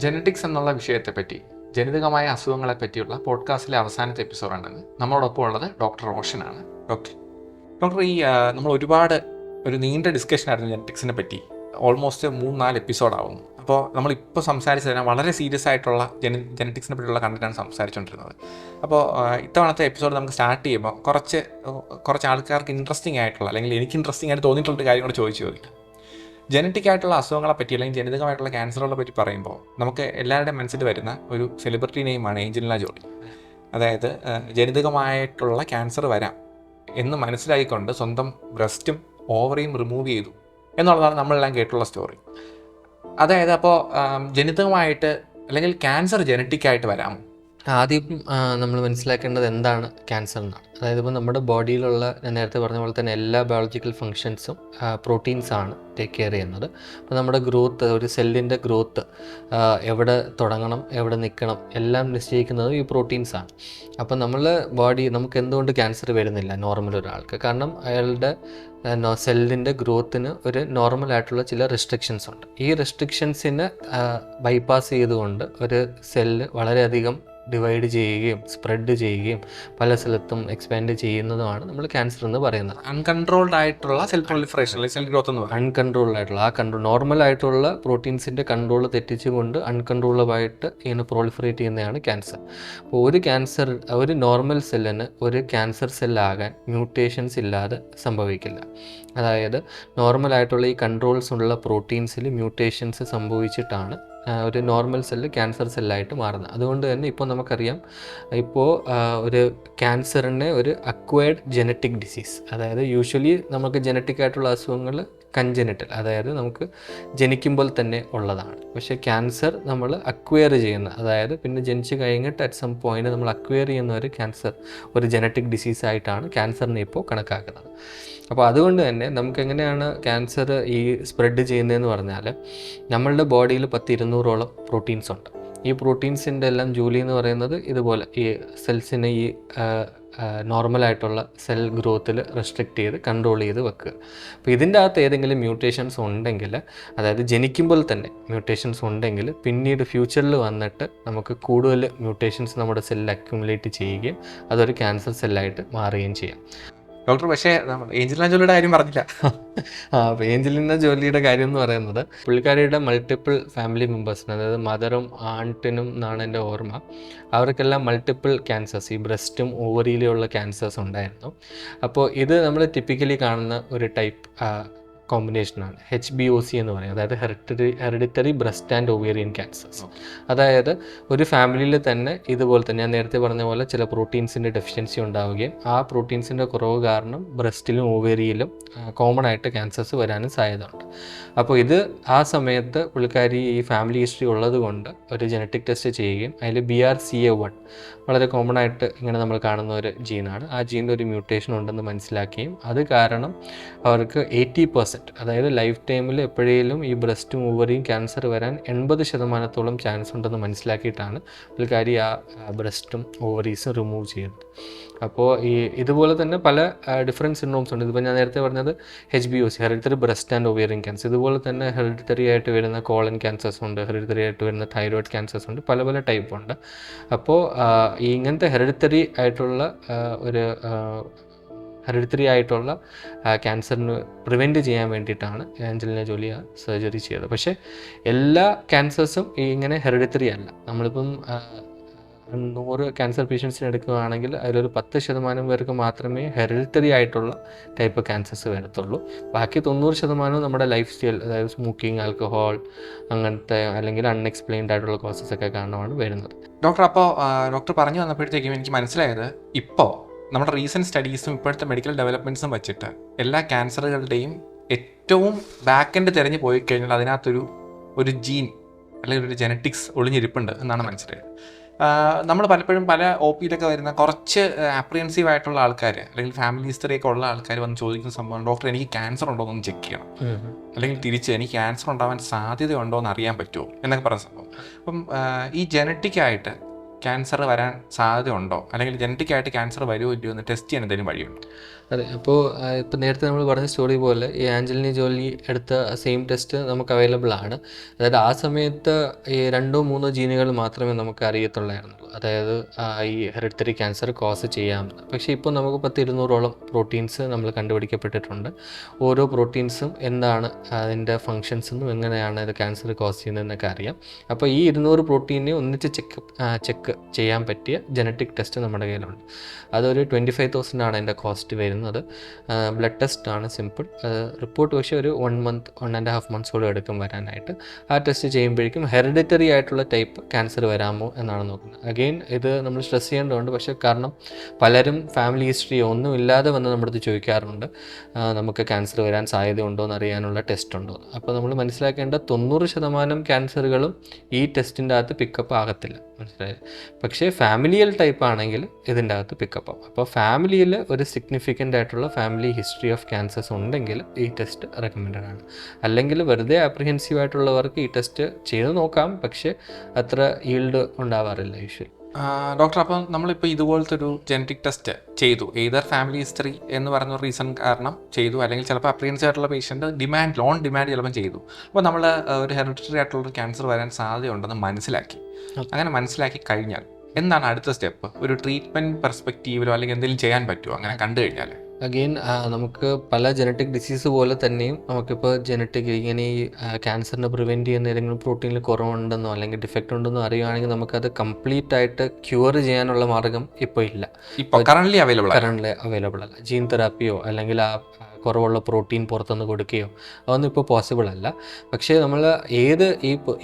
Genetics എന്നുള്ള വിഷയത്തെപ്പറ്റി, ജനിതകമായ അസുഖങ്ങളെ പറ്റിയുള്ള പോഡ്കാസ്റ്റിലെ അവസാനത്തെ എപ്പിസോഡാണിത്. നമ്മളോടൊപ്പം ഉള്ളത് ഡോക്ടർ റോഷനാണ്. ഡോക്ടർ നമ്മൾ ഒരു നീണ്ട ഡിസ്കഷനായിരുന്നു ജനറ്റിക്സിനെ പറ്റി. ഓൾമോസ്റ്റ് 3-4 എപ്പിസോഡാവുന്നു. അപ്പോൾ നമ്മളിപ്പോൾ സംസാരിച്ചു തരാൻ വളരെ സീരിയസ് ആയിട്ടുള്ള ജനറ്റിക്സിനെ പറ്റിയുള്ള കണ്ടന്റാണ് സംസാരിച്ചുകൊണ്ടിരുന്നത്. അപ്പോൾ ഇത്തവണത്തെ എപ്പിസോഡ് നമുക്ക് സ്റ്റാർട്ട് ചെയ്യുമ്പോൾ കുറച്ച് ആൾക്കാർക്ക് ഇൻട്രസ്റ്റിംഗ് ആയിട്ടുള്ള, അല്ലെങ്കിൽ എനിക്ക് ഇൻട്രസ്റ്റിംഗ് ആയിട്ട് തോന്നിയിട്ടുള്ള കാര്യം കൂടെ ചോദിക്കാം. ജനറ്റിക് ആയിട്ടുള്ള അസുഖങ്ങളെ പറ്റി, അല്ലെങ്കിൽ ജനിതകമായിട്ടുള്ള ക്യാൻസറുകളെ പറ്റി പറയുമ്പോൾ നമുക്ക് എല്ലാവരുടെയും മനസ്സിൽ വരുന്ന ഒരു സെലിബ്രിറ്റി നെയിമാണ് ഏഞ്ചലിന ജോളി. അതായത് ജനിതകമായിട്ടുള്ള ക്യാൻസർ വരാം എന്ന് മനസ്സിലായിക്കൊണ്ട് സ്വന്തം ബ്രസ്റ്റും ഓവറിയും റിമൂവ് ചെയ്തു എന്നുള്ളതാണ് നമ്മളെല്ലാം കേട്ടുള്ള സ്റ്റോറി. അതായത് അപ്പോൾ ജനിതകമായിട്ട് അല്ലെങ്കിൽ ക്യാൻസർ ജനറ്റിക്കായിട്ട് വരാമോ? ആദ്യം നമ്മൾ മനസ്സിലാക്കേണ്ടത് എന്താണ് ക്യാൻസർ എന്നാണ്. അതായത് ഇപ്പോൾ നമ്മുടെ ബോഡിയിലുള്ള, ഞാൻ നേരത്തെ പറഞ്ഞ പോലെ തന്നെ എല്ലാ ബയോളജിക്കൽ ഫങ്ഷൻസും പ്രോട്ടീൻസാണ് ടേക്ക് കെയർ ചെയ്യുന്നത്. അപ്പോൾ നമ്മുടെ ഗ്രോത്ത്, ഒരു സെല്ലിൻ്റെ ഗ്രോത്ത് എവിടെ തുടങ്ങണം, എവിടെ നിൽക്കണം, എല്ലാം നിശ്ചയിക്കുന്നത് ഈ പ്രോട്ടീൻസാണ്. അപ്പോൾ നമുക്ക് എന്തുകൊണ്ട് ക്യാൻസർ വരുന്നില്ല നോർമൽ ഒരാൾക്ക്? കാരണം അയാളുടെ സെല്ലിൻ്റെ ഗ്രോത്തിന് ഒരു നോർമലായിട്ടുള്ള ചില റെസ്ട്രിക്ഷൻസ് ഉണ്ട്. ഈ റെസ്ട്രിക്ഷൻസിനെ ബൈപ്പാസ് ചെയ്തുകൊണ്ട് ഒരു സെല്ല് വളരെയധികം ഡിവൈഡ് ചെയ്യുകയും സ്പ്രെഡ് ചെയ്യുകയും പല സ്ഥലത്തും എക്സ്പാൻഡ് ചെയ്യുന്നതുമാണ് നമ്മൾ ക്യാൻസർ എന്ന് പറയുന്നത്. അൺകൺട്രോൾഡ് ആയിട്ടുള്ള സെൽ പ്രൊളിഫറേഷൻ, സെൽ ഗ്രോത്ത് എന്ന് പറയുന്നത്. അൺകൺട്രോൾഡ് ആയിട്ടുള്ള നോർമലായിട്ടുള്ള പ്രോട്ടീൻസിൻ്റെ കൺട്രോൾ തെറ്റിച്ചുകൊണ്ട് അൺകൺട്രോളബിളായിട്ട് ഇങ്ങനെ പ്രോളിഫറേറ്റ് ചെയ്യുന്നതാണ് ക്യാൻസർ. അപ്പോൾ ഒരു നോർമൽ സെല്ലിന് ഒരു ക്യാൻസർ സെല്ലാകാൻ മ്യൂട്ടേഷൻസ് ഇല്ലാതെ സംഭവിക്കില്ല. അതായത് നോർമലായിട്ടുള്ള ഈ കൺട്രോൾസ് ഉള്ള പ്രോട്ടീൻസിൽ മ്യൂട്ടേഷൻസ് സംഭവിച്ചിട്ടാണ് ഒരു നോർമൽ സെല്ല് ക്യാൻസർ സെല്ലായിട്ട് മാറുന്നത്. അതുകൊണ്ട് തന്നെ ഇപ്പോൾ നമുക്കറിയാം, ഒരു ക്യാൻസറിനെ ഒരു അക്വയർഡ് ജനറ്റിക് ഡിസീസ്, അതായത് യൂഷ്വലി നമുക്ക് ജനറ്റിക് ആയിട്ടുള്ള അസുഖങ്ങൾ കൺജനിറ്റൽ, അതായത് നമുക്ക് ജനിക്കുമ്പോൾ തന്നെ ഉള്ളതാണ്. പക്ഷേ ക്യാൻസർ നമ്മൾ അക്വയർ ചെയ്യുന്ന, അതായത് പിന്നെ ജനിച്ച് കഴിഞ്ഞിട്ട് അറ്റ് സം പോയിന്റ് നമ്മൾ അക്വയർ ചെയ്യുന്ന ഒരു ക്യാൻസർ, ഒരു ജനറ്റിക് ഡിസീസായിട്ടാണ് ക്യാൻസറിനെ ഇപ്പോൾ കണക്കാക്കുന്നത്. അപ്പോൾ അതുകൊണ്ട് തന്നെ നമുക്ക് എങ്ങനെയാണ് ക്യാൻസർ ഈ സ്പ്രെഡ് ചെയ്യുന്നതെന്ന് പറഞ്ഞാൽ, നമ്മളുടെ ബോഡിയിൽ 10-200ഓളം പ്രോട്ടീൻസ് ഉണ്ട്. ഈ പ്രോട്ടീൻസിൻ്റെ എല്ലാം ജോലി എന്ന് പറയുന്നത് ഇതുപോലെ ഈ സെൽസിനെ ഈ നോർമലായിട്ടുള്ള സെൽ ഗ്രോത്തിൽ റെസ്ട്രിക്റ്റ് ചെയ്ത് കൺട്രോൾ ചെയ്ത് വെക്കുക. അപ്പോൾ ഇതിൻ്റെ അകത്ത് ഏതെങ്കിലും മ്യൂട്ടേഷൻസ് ഉണ്ടെങ്കിൽ, അതായത് ജനിക്കുമ്പോൾ തന്നെ മ്യൂട്ടേഷൻസ് ഉണ്ടെങ്കിൽ, പിന്നീട് ഫ്യൂച്ചറിൽ വന്നിട്ട് നമുക്ക് കൂടുതൽ മ്യൂട്ടേഷൻസ് നമ്മുടെ സെല്ലിൽ അക്യുമുലേറ്റ് ചെയ്യുകയും അതൊരു ക്യാൻസർ സെല്ലായിട്ട് മാറുകയും ചെയ്യാം. ഡോക്ടർ, പക്ഷേ ഏഞ്ചലിന ജോളിയുടെ കാര്യം പറഞ്ഞില്ല. അപ്പോൾ ഏഞ്ചലിന ജോലിയുടെ കാര്യം എന്ന് പറയുന്നത്, പുള്ളിക്കാരിയുടെ മൾട്ടിപ്പിൾ ഫാമിലി മെമ്പേഴ്സിന്, അതായത് മദറും ആണ്ടിനും എന്നാണ് എൻ്റെ ഓർമ്മ, അവർക്കെല്ലാം മൾട്ടിപ്പിൾ ക്യാൻസേഴ്സ്, ഈ ബ്രസ്റ്റും ഓവറിയിലുള്ള ക്യാൻസേഴ്സ് ഉണ്ടായിരുന്നു. അപ്പോൾ ഇത് നമ്മൾ ടിപ്പിക്കലി കാണുന്ന ഒരു ടൈപ്പ് കോമ്പിനേഷനാണ് HBOC എന്ന് പറയും, അതായത് hereditary breast and ovarian cancers. അതായത് ഒരു ഫാമിലിയിൽ തന്നെ ഇതുപോലെ തന്നെ ഞാൻ നേരത്തെ പറഞ്ഞ പോലെ ചില പ്രോട്ടീൻസിൻ്റെ ഡെഫിഷ്യൻസി ഉണ്ടാവുകയും ആ പ്രോട്ടീൻസിൻ്റെ കുറവ് കാരണം ബ്രസ്റ്റിലും ഓവേറിയിലും കോമൺ ആയിട്ട് ക്യാൻസേഴ്സ് വരാനും സാധ്യതയുണ്ട്. അപ്പോൾ ഇത് ആ സമയത്ത് പുള്ളിക്കാരി ഈ ഫാമിലി ഹിസ്റ്ററി ഉള്ളത് കൊണ്ട് ഒരു ജനറ്റിക് ടെസ്റ്റ് ചെയ്യുകയും അതിൽ BRCA1 വളരെ കോമൺ ആയിട്ട് ഇങ്ങനെ നമ്മൾ കാണുന്ന ഒരു ജീനാണ്, ആ ജീനിൽ ഒരു മ്യൂട്ടേഷൻ ഉണ്ടെന്ന് മനസ്സിലാക്കുകയും അത് കാരണം അവർക്ക് 80%, അതായത് ലൈഫ് ടൈമിൽ എപ്പോഴേലും ഈ ബ്രസ്റ്റും ഓവറിയും ക്യാൻസർ വരാൻ 80% ചാൻസ് ഉണ്ടെന്ന് മനസ്സിലാക്കിയിട്ടാണ് പുള്ളിക്കാരി ആ ബ്രസ്റ്റും ഓവറീസും റിമൂവ് ചെയ്യുന്നത്. അപ്പോൾ ഇതുപോലെ തന്നെ പല ഡിഫറെൻറ്റ് സിൻഡ്രോംസ് ഉണ്ട്. ഇതിപ്പോൾ ഞാൻ നേരത്തെ പറഞ്ഞത് HBOC, hereditary breast and ovarian cancer. ഇതുപോലെ തന്നെ ഹെറിഡിറ്ററി ആയിട്ട് വരുന്ന കോളൻ ക്യാൻസേഴ്സ് ഉണ്ട്, ഹെറിഡിറ്ററി ആയിട്ട് വരുന്ന തൈറോയിഡ് ക്യാൻസേഴ്സ് ഉണ്ട്, പല ടൈപ്പ് ഉണ്ട്. അപ്പോൾ ഇങ്ങനത്തെ ഹെറിഡിറ്ററി ആയിട്ടുള്ള ക്യാൻസറിന് പ്രിവെൻറ്റ് ചെയ്യാൻ വേണ്ടിയിട്ടാണ് ഏഞ്ചലിന ജോലി ആ സർജറി ചെയ്തത്. പക്ഷേ എല്ലാ ക്യാൻസേഴ്സും ഇങ്ങനെ ഹെറിഡിറ്ററി അല്ല. നമ്മളിപ്പം 100 ക്യാൻസർ പേഷ്യൻസിന് എടുക്കുകയാണെങ്കിൽ അതിലൊരു 10% പേർക്ക് മാത്രമേ ഹെറിഡിറ്ററി ആയിട്ടുള്ള ടൈപ്പ് ക്യാൻസേഴ്സ് വരത്തുള്ളൂ. ബാക്കി 90% നമ്മുടെ ലൈഫ് സ്റ്റൈൽ, അതായത് സ്മോക്കിംഗ്, ആൽക്കഹോൾ, അങ്ങനത്തെ അല്ലെങ്കിൽ അൺഎക്സ്പ്ലെയിൻഡ് ആയിട്ടുള്ള കോസസ് ഒക്കെ കാരണമാണ് വരുന്നത്. ഡോക്ടർ, അപ്പോൾ ഡോക്ടർ പറഞ്ഞു വന്നപ്പോഴത്തേക്കും എനിക്ക് മനസ്സിലായത്, ഇപ്പോൾ നമ്മുടെ റീസെൻറ്റ് സ്റ്റഡീസും ഇപ്പോഴത്തെ മെഡിക്കൽ ഡെവലപ്മെൻറ്റ്സും വെച്ചിട്ട് എല്ലാ ക്യാൻസറുകളുടെയും ഏറ്റവും ബാക്ക് എൻഡ് തിരഞ്ഞു പോയി കഴിഞ്ഞാൽ അതിനകത്തൊരു ജീൻ അല്ലെങ്കിൽ ഒരു ജനറ്റിക്സ് ഒളിഞ്ഞിരിപ്പുണ്ട് എന്നാണ് മനസ്സിലായത്. നമ്മൾ പലപ്പോഴും പല OPയിലൊക്കെ വരുന്ന കുറച്ച് അപ്രിഹെൻസീവ് ആയിട്ടുള്ള ആൾക്കാർ, അല്ലെങ്കിൽ ഫാമിലി ഹിസ്റ്ററിയൊക്കെ ഉള്ള ആൾക്കാർ വന്ന് ചോദിക്കുന്ന സംഭവം, ഡോക്ടർ എനിക്ക് ക്യാൻസർ ഉണ്ടോ എന്നൊന്ന് ചെക്ക് ചെയ്യണം, അല്ലെങ്കിൽ തിരിച്ച് എനിക്ക് ക്യാൻസർ ഉണ്ടാവാൻ സാധ്യതയുണ്ടോ എന്ന് അറിയാൻ പറ്റുമോ എന്നൊക്കെ പറഞ്ഞ സംഭവം. അപ്പം ഈ ജനറ്റിക്കായിട്ട് ക്യാൻസർ വരാൻ സാധ്യതയുണ്ടോ, അല്ലെങ്കിൽ ജനറ്റിക് ആയിട്ട് ക്യാൻസർ വരുമോ ഇല്ലയോ എന്ന് ടെസ്റ്റ് ചെയ്യാൻ എന്തെങ്കിലും വഴിയുണ്ടോ? അതെ, അപ്പോൾ ഇപ്പോൾ നേരത്തെ നമ്മൾ പറഞ്ഞ സ്റ്റോറി പോലെ ഈ ആഞ്ചലിന ജോലി എടുത്ത സെയിം ടെസ്റ്റ് നമുക്ക് അവൈലബിൾ ആണ്. അതായത് ആ സമയത്ത് ഈ 2-3 ജീനുകൾ മാത്രമേ നമുക്ക് അറിയത്തുള്ളായിരുന്നുള്ളൂ, അതായത് ഈ ഹെറിഡിറ്ററി ക്യാൻസർ കോസ് ചെയ്യാമെന്ന്. പക്ഷേ ഇപ്പോൾ നമുക്ക് 10-200ഓളം പ്രോട്ടീൻസ് നമ്മൾ കണ്ടുപിടിക്കപ്പെട്ടിട്ടുണ്ട്. ഓരോ പ്രോട്ടീൻസും എന്താണ് അതിൻ്റെ ഫങ്ഷൻസ് എന്നും എങ്ങനെയാണ് ഇത് ക്യാൻസർ കോസ് ചെയ്യുന്നതെന്നൊക്കെ അറിയാം. അപ്പോൾ ഈ 200 പ്രോട്ടീനെ ഒന്നിച്ച് ചെക്ക് ചെയ്യാൻ പറ്റിയ ജനറ്റിക് ടെസ്റ്റ് നമ്മുടെ കയ്യിലുണ്ട്. അതൊരു 25,000 ആണ് അതിൻ്റെ കോസ്റ്റ് വരുന്നത്. ബ്ലഡ് ടെസ്റ്റ് ആണ്, സിമ്പിൾ. റിപ്പോർട്ട് പക്ഷേ ഒരു 1 month 1.5 months എടുക്കും വരാനായിട്ട്. ആ ടെസ്റ്റ് ചെയ്യുമ്പോഴേക്കും ഹെറിഡിറ്ററി ആയിട്ടുള്ള ടൈപ്പ് ക്യാൻസർ വരാമോ എന്നാണ് നോക്കുന്നത്. അഗെയിൻ ഇത് നമ്മൾ സ്ട്രെസ് ചെയ്യേണ്ടതുണ്ട്, പക്ഷേ കാരണം പലരും ഫാമിലി ഹിസ്റ്ററി ഒന്നും ഇല്ലാതെ വന്ന് നമ്മുടെ അടുത്ത് ചോദിക്കാറുണ്ട്, നമുക്ക് ക്യാൻസർ വരാൻ സാധ്യതയുണ്ടോ എന്ന് അറിയാനുള്ള ടെസ്റ്റ് ഉണ്ടോ. അപ്പോൾ നമ്മൾ മനസ്സിലാക്കേണ്ട 90% ക്യാൻസറുകളും ഈ ടെസ്റ്റിൻ്റെ അകത്ത് പിക്കപ്പ് ആകത്തില്ല, മനസ്സിലായത്. പക്ഷേ ഫാമിലിയൽ ടൈപ്പ് ആണെങ്കിൽ ഇതിൻ്റെ അകത്ത് പിക്കപ്പ് ആവും. അപ്പോൾ ഫാമിലിയിൽ ഒരു സിഗ്നിഫിക്കൻ്റ് ആയിട്ടുള്ള ഫാമിലി ഹിസ്റ്ററി ഓഫ് ക്യാൻസേഴ്സ് ഉണ്ടെങ്കിൽ ഈ ടെസ്റ്റ് റെക്കമെൻഡഡ് ആണ്. അല്ലെങ്കിൽ വെറുതെ അപ്രിഹെൻസീവ് ആയിട്ടുള്ളവർക്ക് ഈ ടെസ്റ്റ് ചെയ്ത് നോക്കാം, പക്ഷേ അത്ര ഈൽഡ് ഉണ്ടാവാറില്ല യൂഷ്വലി. ഡോക്ടർ, അപ്പം നമ്മളിപ്പോൾ ഇതുപോലത്തെ ഒരു ജനറ്റിക് ടെസ്റ്റ് ചെയ്തു, ഏതർ ഫാമിലി ഹിസ്റ്ററി എന്ന് പറയുന്ന റീസൺ കാരണം ചെയ്തു, അല്ലെങ്കിൽ ചിലപ്പോൾ അപ്രിഹെൻസീവ് ആയിട്ടുള്ള പേഷ്യൻ്റ് ലോൺ ഡിമാൻഡ് ചിലപ്പം ചെയ്തു. അപ്പോൾ നമ്മൾ ഒരു ഹെറിഡിറ്ററി ആയിട്ടുള്ള ക്യാൻസർ വരാൻ സാധ്യതയുണ്ടെന്ന് മനസ്സിലാക്കി. അങ്ങനെ മനസ്സിലാക്കി കഴിഞ്ഞാൽ എന്താണ് അടുത്ത സ്റ്റെപ്പ്? ഒരു ട്രീറ്റ്മെൻറ്റ് പെർസ്പെക്റ്റീവിലോ അല്ലെങ്കിൽ എന്തെങ്കിലും ചെയ്യാൻ പറ്റുമോ അങ്ങനെ കണ്ടു കഴിഞ്ഞാൽ? അഗെയിൻ നമുക്ക് പല ജനറ്റിക് ഡിസീസ് പോലെ തന്നെയും നമുക്കിപ്പോൾ ജനറ്റിക് ഇങ്ങനെ ഈ ക്യാൻസറിനെ പ്രിവെൻറ്റ് ചെയ്യുന്ന ഏതെങ്കിലും പ്രോട്ടീനിൽ കുറവുണ്ടെന്നോ അല്ലെങ്കിൽ ഡിഫക്റ്റ് ഉണ്ടെന്നോ അറിയുകയാണെങ്കിൽ നമുക്കത് കംപ്ലീറ്റ് ആയിട്ട് ക്യൂർ ചെയ്യാനുള്ള മാർഗം ഇപ്പോൾ ഇല്ല, ഇപ്പോൾ കറൻ്റ്ലി അവൈലബിൾ അല്ല. ജീൻ തെറാപ്പിയോ അല്ലെങ്കിൽ ആ കുറവുള്ള പ്രോട്ടീൻ പുറത്തുനിന്ന് കൊടുക്കുകയോ അതൊന്നും ഇപ്പോൾ പോസിബിൾ അല്ല. പക്ഷേ നമ്മൾ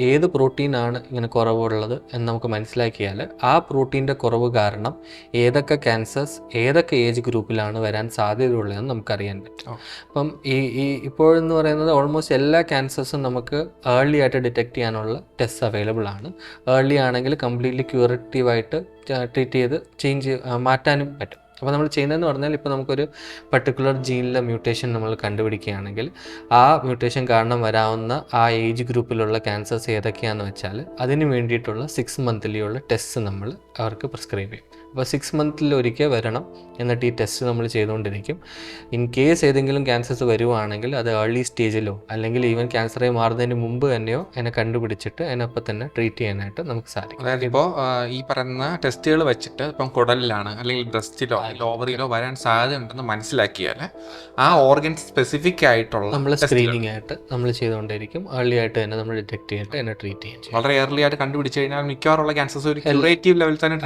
ഏത് പ്രോട്ടീനാണ് ഇങ്ങനെ കുറവുള്ളത് എന്ന് നമുക്ക് മനസ്സിലാക്കിയാൽ ആ പ്രോട്ടീൻ്റെ കുറവ് കാരണം ഏതൊക്കെ ക്യാൻസേഴ്സ് ഏതൊക്കെ ഏജ് ഗ്രൂപ്പിലാണ് വരാൻ സാധ്യതയുള്ളതെന്ന് നമുക്കറിയാൻ പറ്റും. അപ്പം ഇപ്പോഴെന്ന് പറയുന്നത് ഓൾമോസ്റ്റ് എല്ലാ ക്യാൻസേഴ്സും നമുക്ക് ഏർലി ആയിട്ട് ഡിറ്റക്ട് ചെയ്യാനുള്ള ടെസ്റ്റ് അവൈലബിൾ ആണ്. ഏർലി ആണെങ്കിൽ കംപ്ലീറ്റ്ലി ക്യൂറേറ്റീവായിട്ട് ട്രീറ്റ് ചെയ്ത് മാറ്റാനും പറ്റും. അപ്പോൾ നമ്മൾ ചെയ്യുന്നതെന്ന് പറഞ്ഞാൽ, ഇപ്പോൾ നമുക്കൊരു പർട്ടിക്കുലർ ജീനിലെ മ്യൂട്ടേഷൻ നമ്മൾ കണ്ടുപിടിക്കുകയാണെങ്കിൽ ആ മ്യൂട്ടേഷൻ കാരണം വരാവുന്ന ആ ഏജ് ഗ്രൂപ്പിലുള്ള ക്യാൻസേഴ്സ് ഏതൊക്കെയാണെന്ന് വെച്ചാൽ അതിന് വേണ്ടിയിട്ടുള്ള 6 monthly ടെസ്റ്റ് നമ്മൾ അവർക്ക് പ്രിസ്ക്രൈബ് ചെയ്യും. അപ്പോൾ 6 months ഒരിക്കൽ വരണം, എന്നിട്ട് ഈ ടെസ്റ്റ് നമ്മൾ ചെയ്തുകൊണ്ടിരിക്കും. ഇൻ കേസ് ഏതെങ്കിലും ക്യാൻസേഴ്സ് വരുവാണെങ്കിൽ അത് ഏർലി സ്റ്റേജിലോ അല്ലെങ്കിൽ ഈവൻ ക്യാൻസറായി മാറുന്നതിന് മുമ്പ് തന്നെയോ അതിനെ കണ്ടുപിടിച്ചിട്ട് അതിനൊപ്പം തന്നെ ട്രീറ്റ് ചെയ്യാനായിട്ട് നമുക്ക് സാധിക്കും. അതായത് ഇപ്പോൾ ഈ പറയുന്ന ടെസ്റ്റുകൾ വെച്ചിട്ട് ഇപ്പം കുടലിലാണ് അല്ലെങ്കിൽ ബ്രസ്റ്റിലോ ഓവറിയിലോ വരാൻ സാധ്യത ഉണ്ടെന്ന് മനസ്സിലാക്കിയാൽ ആ ഓർഗൻ സ്പെസിഫിക് ആയിട്ടുള്ള നമ്മൾ സ്ക്രീനിങ് ആയിട്ട് നമ്മൾ ചെയ്തുകൊണ്ടിരിക്കും. ഏർലി ആയിട്ട് തന്നെ നമ്മൾ ഡിറ്റക്ട് ചെയ്തിട്ട് അതിനെ ട്രീറ്റ് ചെയ്യും. വളരെ ഏർലി ആയിട്ട് കണ്ടുപിടിച്ച് കഴിഞ്ഞാൽ മിക്കവാറുള്ള ക്യാൻസേഴ്സ് ഒരു ക്യൂറേറ്റീവ് ലെവൽ തന്നെ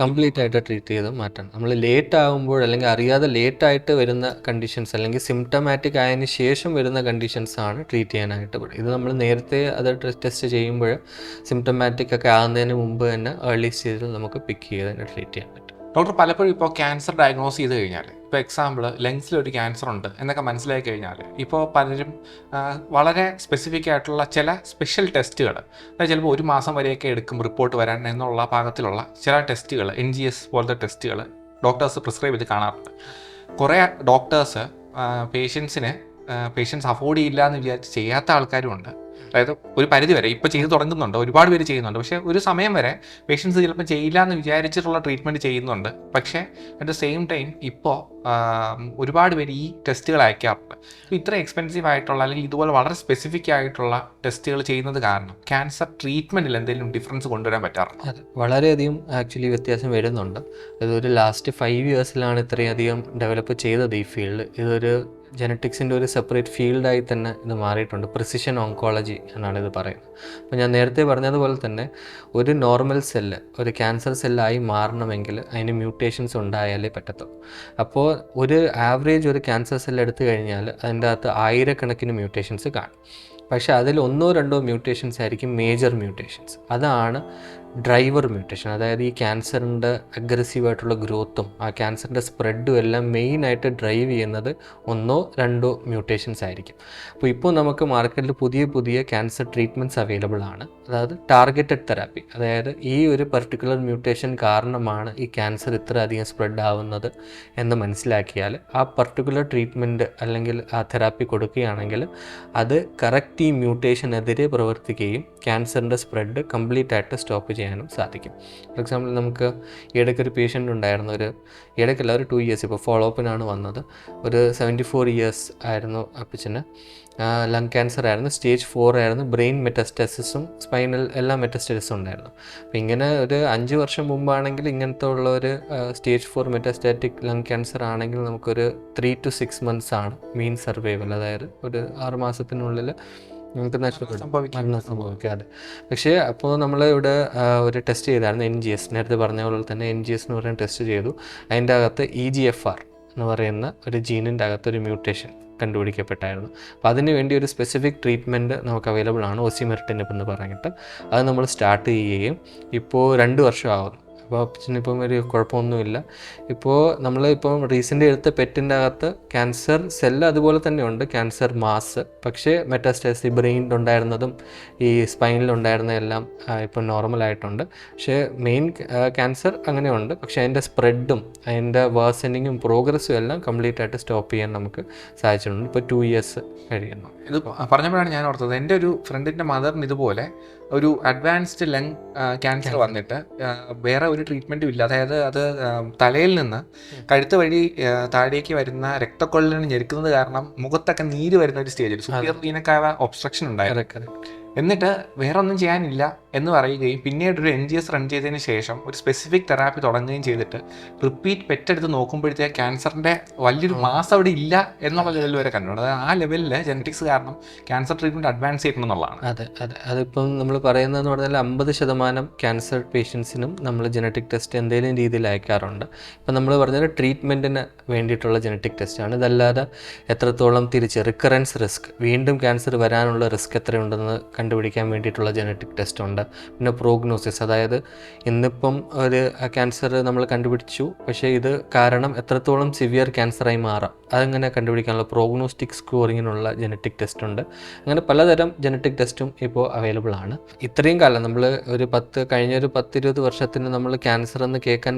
കംപ്ലീറ്റ് ആയിട്ട് ട്രീറ്റ് ചെയ്ത് മാറ്റണം. നമ്മൾ ലേറ്റ് ആകുമ്പോൾ അല്ലെങ്കിൽ അറിയാതെ ലേറ്റായിട്ട് വരുന്ന കണ്ടീഷൻസ് അല്ലെങ്കിൽ സിംറ്റമാറ്റിക് ആയതിനു ശേഷം വരുന്ന കണ്ടീഷൻസ് ആണ് ട്രീറ്റ് ചെയ്യാനായിട്ട് പറ്റും. ഇത് നമ്മൾ നേരത്തെ അത് ടെസ്റ്റ് ചെയ്യുമ്പോൾ സിംറ്റമാറ്റിക് ഒക്കെ ആകുന്നതിന് മുമ്പ് തന്നെ ഏർലി സ്റ്റേജിൽ നമുക്ക് പിക്ക് ചെയ്ത് തന്നെ ട്രീറ്റ് ചെയ്യാൻ പറ്റും. ഡോക്ടർ, പലപ്പോഴും ഇപ്പോൾ ക്യാൻസർ ഡയഗ്നോസ് ചെയ്ത് കഴിഞ്ഞാൽ, ഇപ്പോൾ എക്സാമ്പിൾ ലങ്സിലൊരു ക്യാൻസർ ഉണ്ട് എന്നൊക്കെ മനസ്സിലാക്കി കഴിഞ്ഞാൽ ഇപ്പോൾ പലരും വളരെ സ്പെസിഫിക് ആയിട്ടുള്ള ചില സ്പെഷ്യൽ ടെസ്റ്റുകൾ, അതായത് ചിലപ്പോൾ 1 മാസം വരെയൊക്കെ എടുക്കും റിപ്പോർട്ട് വരാൻ എന്നുള്ള പാകത്തിലുള്ള ചില ടെസ്റ്റുകൾ, NGS പോലത്തെ ടെസ്റ്റുകൾ ഡോക്ടേഴ്സ് പ്രിസ്ക്രൈബ് ചെയ്ത് കാണാറുണ്ട്. കുറേ ഡോക്ടേഴ്സ് പേഷ്യൻസ് അഫോർഡ് ചെയ്യില്ല എന്ന് വിചാരിച്ച് ചെയ്യാത്ത ആൾക്കാരും ഉണ്ട്. അതായത് ഒരു പരിധി വരെ ഇപ്പോൾ ചെയ്ത് തുടങ്ങുന്നുണ്ട്, ഒരുപാട് പേര് ചെയ്യുന്നുണ്ട്. പക്ഷേ ഒരു സമയം വരെ പേഷ്യൻസ് ചിലപ്പോൾ ചെയ്യില്ല എന്ന് വിചാരിച്ചിട്ടുള്ള ട്രീറ്റ്മെൻറ്റ് ചെയ്യുന്നുണ്ട്. പക്ഷേ അറ്റ് ദ സെയിം ടൈം ഇപ്പോൾ ഒരുപാട് പേര് ഈ ടെസ്റ്റുകൾ അയക്കാറുണ്ട്. ഇത്ര എക്സ്പെൻസീവ് ആയിട്ടുള്ള അല്ലെങ്കിൽ ഇതുപോലെ വളരെ സ്പെസിഫിക് ആയിട്ടുള്ള ടെസ്റ്റുകൾ ചെയ്യുന്നത് കാരണം ക്യാൻസർ ട്രീറ്റ്മെൻറ്റിൽ എന്തെങ്കിലും ഡിഫറൻസ് കൊണ്ടുവരാൻ പറ്റാറുണ്ട്? അതെ, വളരെയധികം ആക്ച്വലി വ്യത്യാസം വരുന്നുണ്ട്. ഇതൊരു ലാസ്റ്റ് 5 yearsലാണ് ഇത്രയധികം ഡെവലപ്പ് ചെയ്തത് ഈ ഫീൽഡ്. ഇതൊരു ജനറ്റിക്സിൻ്റെ ഒരു സെപ്പറേറ്റ് ഫീൽഡായി തന്നെ ഇത് മാറിയിട്ടുണ്ട്. പ്രിസിഷൻ ഓങ്കോളജി എന്നാണ് ഇത് പറയുന്നത്. അപ്പോൾ ഞാൻ നേരത്തെ പറഞ്ഞതുപോലെ തന്നെ ഒരു നോർമൽ സെല്ല് ഒരു ക്യാൻസർ സെല്ലായി മാറണമെങ്കിൽ അതിന് മ്യൂട്ടേഷൻസ് ഉണ്ടായാലേ പറ്റത്തുള്ളൂ. അപ്പോൾ ഒരു ആവറേജ് ഒരു ക്യാൻസർ സെല്ല് എടുത്തു കഴിഞ്ഞാൽ അതിൻ്റെ അകത്ത് 1000കണക്കിന് മ്യൂട്ടേഷൻസ് കാണും. പക്ഷേ അതിൽ 1-2 മ്യൂട്ടേഷൻസ് ആയിരിക്കും മേജർ മ്യൂട്ടേഷൻസ്. അതാണ് ഡ്രൈവർ മ്യൂട്ടേഷൻ. അതായത് ഈ ക്യാൻസറിൻ്റെ അഗ്രസീവായിട്ടുള്ള ഗ്രോത്തും ആ ക്യാൻസറിൻ്റെ സ്പ്രെഡും എല്ലാം മെയിനായിട്ട് ഡ്രൈവ് ചെയ്യുന്നത് 1-2 മ്യൂട്ടേഷൻസ് ആയിരിക്കും. അപ്പോൾ ഇപ്പോൾ നമുക്ക് മാർക്കറ്റിൽ പുതിയ ക്യാൻസർ ട്രീറ്റ്മെൻറ്റ്സ് അവൈലബിൾ ആണ്. അതായത് ടാർഗറ്റഡ് തെറാപ്പി. അതായത് ഈ ഒരു പർട്ടിക്കുലർ മ്യൂട്ടേഷൻ കാരണമാണ് ഈ ക്യാൻസർ ഇത്ര അധികം സ്പ്രെഡ് ആവുന്നത് എന്ന് മനസ്സിലാക്കിയാൽ ആ പർട്ടിക്കുലർ ട്രീറ്റ്മെൻറ്റ് അല്ലെങ്കിൽ ആ തെറാപ്പി കൊടുക്കുകയാണെങ്കിൽ അത് കറക്റ്റ് ഈ മ്യൂട്ടേഷനെതിരെ പ്രവർത്തിക്കുകയും ക്യാൻസറിൻ്റെ സ്പ്രെഡ് കംപ്ലീറ്റ് ആയിട്ട് സ്റ്റോപ്പ് ചെയ്യാനും സാധിക്കും. ഫോർ എക്സാമ്പിൾ നമുക്ക് ഇടയ്ക്കൊരു പേഷ്യൻ്റ് ഉണ്ടായിരുന്നു, ഇടയ്ക്കല്ല ഒരു 2 years ഇപ്പോൾ ഫോളോ അപ്പിനാണ് വന്നത്. ഒരു 74 years ആയിരുന്നു അപ്പച്ചന്. ലങ് ക്യാൻസർ ആയിരുന്നു, സ്റ്റേജ് 4 ആയിരുന്നു, ബ്രെയിൻ മെറ്റാസ്റ്റാസിസും സ്പൈനൽ എല്ലാ മെറ്റാസ്റ്റാസിസും ഉണ്ടായിരുന്നു. അപ്പോൾ ഇങ്ങനെ ഒരു 5 വർഷം മുമ്പാണെങ്കിൽ ഇങ്ങനത്തെ ഉള്ള ഒരു സ്റ്റേജ് 4 മെറ്റാസ്റ്റാറ്റിക് ലങ് ക്യാൻസർ ആണെങ്കിൽ നമുക്കൊരു 3 to 6 months ആണ് മീൻ സർവൈവൽ. അതായത് ഒരു 6 മാസത്തിനുള്ളിൽ നമുക്ക് മരണം സംഭവിക്കാതെ. പക്ഷേ അപ്പോൾ നമ്മൾ ഇവിടെ ഒരു ടെസ്റ്റ് ചെയ്തായിരുന്നു, NGS. നേരത്തെ പറഞ്ഞ പോലെ തന്നെ NGS എന്ന് പറയുന്ന ടെസ്റ്റ് ചെയ്തു. അതിൻ്റെ അകത്ത് EGFR എന്ന് പറയുന്ന ഒരു ജീനിൻ്റെ അകത്തൊരു മ്യൂട്ടേഷൻ കണ്ടുപിടിക്കപ്പെട്ടായിരുന്നു. അപ്പോൾ അതിന് വേണ്ടി ഒരു സ്പെസിഫിക് ട്രീറ്റ്മെൻറ്റ് നമുക്ക് അവൈലബിൾ ആണ്, ഓസിമെറിറ്റിനിപ്പ് എന്ന് പറഞ്ഞിട്ട്. അത് നമ്മൾ സ്റ്റാർട്ട് ചെയ്യുകയും ഇപ്പോൾ 2 വർഷം ആകുന്നു. അപ്പോൾ അപ്പച്ചനിപ്പം ഒരു കുഴപ്പമൊന്നുമില്ല. ഇപ്പോൾ നമ്മളിപ്പം റീസെൻ്റ് എടുത്ത പെറ്റിൻ്റെ അകത്ത് ക്യാൻസർ സെല്ല് അതുപോലെ തന്നെ ഉണ്ട്, ക്യാൻസർ മാസ്. പക്ഷേ മെറ്റാസ്റ്റാസിസ് ബ്രെയിനിലുണ്ടായിരുന്നതും ഈ സ്പൈനിലുണ്ടായിരുന്നതെല്ലാം ഇപ്പം നോർമലായിട്ടുണ്ട്. പക്ഷേ മെയിൻ ക്യാൻസർ അങ്ങനെയുണ്ട്. പക്ഷേ അതിൻ്റെ സ്പ്രെഡും അതിൻ്റെ വേഴ്സനിങ്ങും പ്രോഗ്രസ്സും എല്ലാം കംപ്ലീറ്റ് ആയിട്ട് സ്റ്റോപ്പ് ചെയ്യാൻ നമുക്ക് സാധിച്ചിട്ടുണ്ട്. ഇപ്പോൾ 2 years കഴിയുന്നു. ഇത് പറഞ്ഞപ്പോഴാണ് ഞാൻ ഓർത്തത്, എൻ്റെ ഒരു ഫ്രണ്ടിൻ്റെ മദറിന് ഇതുപോലെ ഒരു അഡ്വാൻസ്ഡ് ലങ് ക്യാൻസർ വന്നിട്ട് വേറെ ഒരു ട്രീറ്റ്മെൻറ്റും ഇല്ല. അതായത് അത് തലയിൽ നിന്ന് കഴുത്ത് വഴി താഴേക്ക് വരുന്ന രക്തക്കൊഴലിന് ഞെരുക്കുന്നത് കാരണം മുഖത്തൊക്കെ നീര് വരുന്ന ഒരു സ്റ്റേജിൽ സുപ്പീരിയർ വീനക്കാവ ഒബ്സ്ട്രക്ഷൻ ഉണ്ടായിരുന്നു. എന്നിട്ട് വേറെ ഒന്നും ചെയ്യാനില്ല എന്ന് പറയുകയും പിന്നീട് ഒരു NGS റൺ ചെയ്തതിന് ശേഷം ഒരു സ്പെസിഫിക് തെറാപ്പി തുടങ്ങുകയും ചെയ്തിട്ട് റിപ്പീറ്റ് പെറ്റെടുത്ത് നോക്കുമ്പോഴത്തേക്ക് ക്യാൻസറിൻ്റെ വലിയൊരു മാസ് അവിടെ ഇല്ല എന്നുള്ള ലെവൽ വരെ കണ്ടുണ്ട്. അതായത് ആ ലെവലിൽ ജെനറ്റിക്സ് കാരണം ക്യാൻസർ ട്രീറ്റ്മെൻറ്റ് അഡ്വാൻസ് ചെയ്യണമെന്നുള്ളതാണ്. അതെ. അതിപ്പം നമ്മൾ പറയുന്നതെന്ന് പറഞ്ഞാൽ 50% ക്യാൻസർ പേഷ്യൻസിനും നമ്മൾ ജനറ്റിക് ടെസ്റ്റ് എന്തെങ്കിലും രീതിയിൽ അയക്കാറുണ്ട്. ഇപ്പം നമ്മൾ പറഞ്ഞത് ട്രീറ്റ്മെൻറ്റിന് വേണ്ടിയിട്ടുള്ള ജനറ്റിക് ടെസ്റ്റാണ്. ഇതല്ലാതെ എത്രത്തോളം തിരിച്ച് റിക്കറൻസ് റിസ്ക്, വീണ്ടും ക്യാൻസർ വരാനുള്ള റിസ്ക് എത്രയുണ്ടെന്ന് കണ്ടുപിടിക്കാൻ വേണ്ടിയിട്ടുള്ള ജനറ്റിക് ടെസ്റ്റ് ഉണ്ട്. പിന്നെ പ്രോഗ്നോസിസ്, അതായത് ഇന്നിപ്പം ഒരു ക്യാൻസർ നമ്മൾ കണ്ടുപിടിച്ചു, പക്ഷേ ഇത് കാരണം എത്രത്തോളം സിവിയർ ക്യാൻസറായി മാറാം അതങ്ങനെ കണ്ടുപിടിക്കാനുള്ള പ്രോഗ്നോസ്റ്റിക് സ്കോറിങ്ങിനുള്ള ജനറ്റിക് ടെസ്റ്റ് ഉണ്ട്. അങ്ങനെ പലതരം ജനറ്റിക് ടെസ്റ്റും ഇപ്പോൾ അവൈലബിൾ ആണ്. ഇത്രയും കാലം നമ്മൾ കഴിഞ്ഞൊരു 10-20 വർഷത്തിന് നമ്മൾ ക്യാൻസർ എന്ന് കേൾക്കാൻ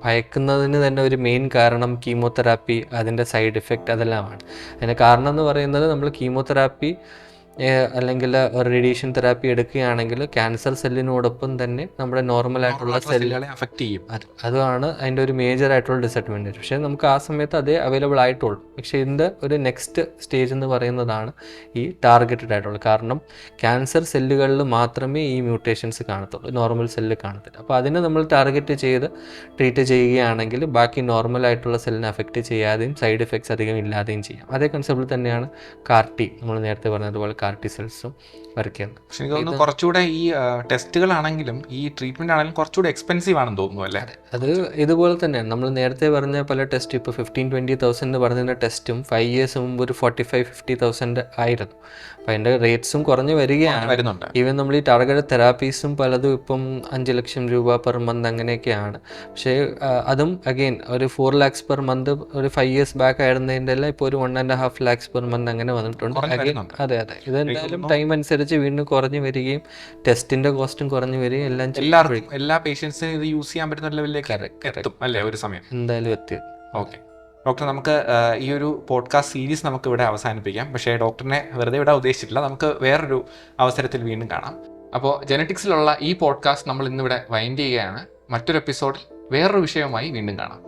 ഭയക്കുന്നതിന് തന്നെ ഒരു മെയിൻ കാരണം കീമോതെറാപ്പി, അതിൻ്റെ സൈഡ് ഇഫക്റ്റ് അതെല്ലാമാണ്. അതിൻ്റെ കാരണം എന്ന് പറയുന്നത് നമ്മൾ കീമോതെറാപ്പി അല്ലെങ്കിൽ റേഡിയേഷൻ തെറാപ്പി എടുക്കുകയാണെങ്കിൽ ക്യാൻസർ സെല്ലിനോടൊപ്പം തന്നെ നമ്മുടെ നോർമലായിട്ടുള്ള സെല്ലുകളെ അഫക്റ്റ് ചെയ്യും. അതാണ് അതിൻ്റെ ഒരു മേജർ ആയിട്ടുള്ള ഡിസഡ്വാൻറ്റേജ്. പക്ഷേ നമുക്ക് ആ സമയത്ത് അതേ അവൈലബിൾ ആയിട്ടുള്ളൂ. പക്ഷേ ഇതിൻ്റെ ഒരു നെക്സ്റ്റ് സ്റ്റേജ് എന്ന് പറയുന്നതാണ് ഈ ടാർഗറ്റഡ് ആയിട്ടുള്ളത്. കാരണം ക്യാൻസർ സെല്ലുകളിൽ മാത്രമേ ഈ മ്യൂട്ടേഷൻസ് കാണത്തുള്ളൂ, നോർമൽ സെല്ല് കാണത്തില്ല. അപ്പോൾ അതിനെ നമ്മൾ ടാർഗറ്റ് ചെയ്ത് ട്രീറ്റ് ചെയ്യുകയാണെങ്കിൽ ബാക്കി നോർമലായിട്ടുള്ള സെല്ലിനെ അഫക്റ്റ് ചെയ്യാതെയും സൈഡ് എഫക്ട്സ് അധികം ഇല്ലാതെയും ചെയ്യാം. അതേ കൺസെപ്റ്റിൽ തന്നെയാണ് CAR-T, നമ്മൾ നേരത്തെ പറഞ്ഞതുപോലെ CAR-T സെൽസും വർക്ക് ചെയ്യുന്നത്. പക്ഷെ എനിക്ക് തോന്നുന്നു കുറച്ചുകൂടെ ഈ ടെസ്റ്റുകളാണെങ്കിലും ഈ ട്രീറ്റ്മെന്റ് ആണെങ്കിലും കുറച്ചുകൂടെ എക്സ്പെൻസീവ് ആണെന്ന് തോന്നുന്നു അല്ലേ? അത് ഇതുപോലെ തന്നെയാണ്. നമ്മൾ നേരത്തെ പറഞ്ഞ പല ടെസ്റ്റ്, ഇപ്പോൾ 15-20,000 പറഞ്ഞ ടെസ്റ്റും 5 years മുമ്പ് ഒരു 45-50,000 ആയിരുന്നു. അപ്പോൾ അതിൻ്റെ റേറ്റ്സും കുറഞ്ഞ് വരുന്നുണ്ട്. ഈവൻ നമ്മൾ ഈ ടാർഗറ്റ് തെറാപ്പീസും പലതും ഇപ്പം 5 ലക്ഷം രൂപ പെർ മന്ത് അങ്ങനെയൊക്കെയാണ്. പക്ഷേ അതും അഗെയിൻ ഒരു 4 lakhs പെർ മന്ത് ഒരു 5 years ബാക്ക് ആയിരുന്നതിൻ്റെ എല്ലാം ഇപ്പോൾ ഒരു 1.5 lakhs പെർ മന്ത് അങ്ങനെ വന്നിട്ടുണ്ട്. അതെ. ഇതെന്തായാലും ടൈം അനുസരിച്ച് വീണ്ടും കുറഞ്ഞു വരികയും ടെസ്റ്റിന്റെ കോസ്റ്റും കുറഞ്ഞു വരികയും എല്ലാ പേഷ്യൻസിനും ഇത് യൂസ് ചെയ്യാൻ പറ്റുന്ന ലെവലിലേക്ക് എത്തും അല്ലേ ഒരു സമയം? എന്തായാലും എത്തി. ഓക്കെ ഡോക്ടർ, നമുക്ക് ഈ ഒരു പോഡ്കാസ്റ്റ് സീരീസ് നമുക്ക് ഇവിടെ അവസാനിപ്പിക്കാം. പക്ഷേ ഡോക്ടറിനെ വെറുതെ ഇവിടെ ഉദ്ദേശിച്ചിട്ടില്ല, നമുക്ക് വേറൊരു അവസരത്തിൽ വീണ്ടും കാണാം. അപ്പോൾ ജെനറ്റിക്സിലുള്ള ഈ പോഡ്കാസ്റ്റ് നമ്മൾ ഇന്നിവിടെ വൈൻഡ് ചെയ്യുകയാണ്. മറ്റൊരു എപ്പിസോഡിൽ വേറൊരു വിഷയവുമായി വീണ്ടും കാണാം.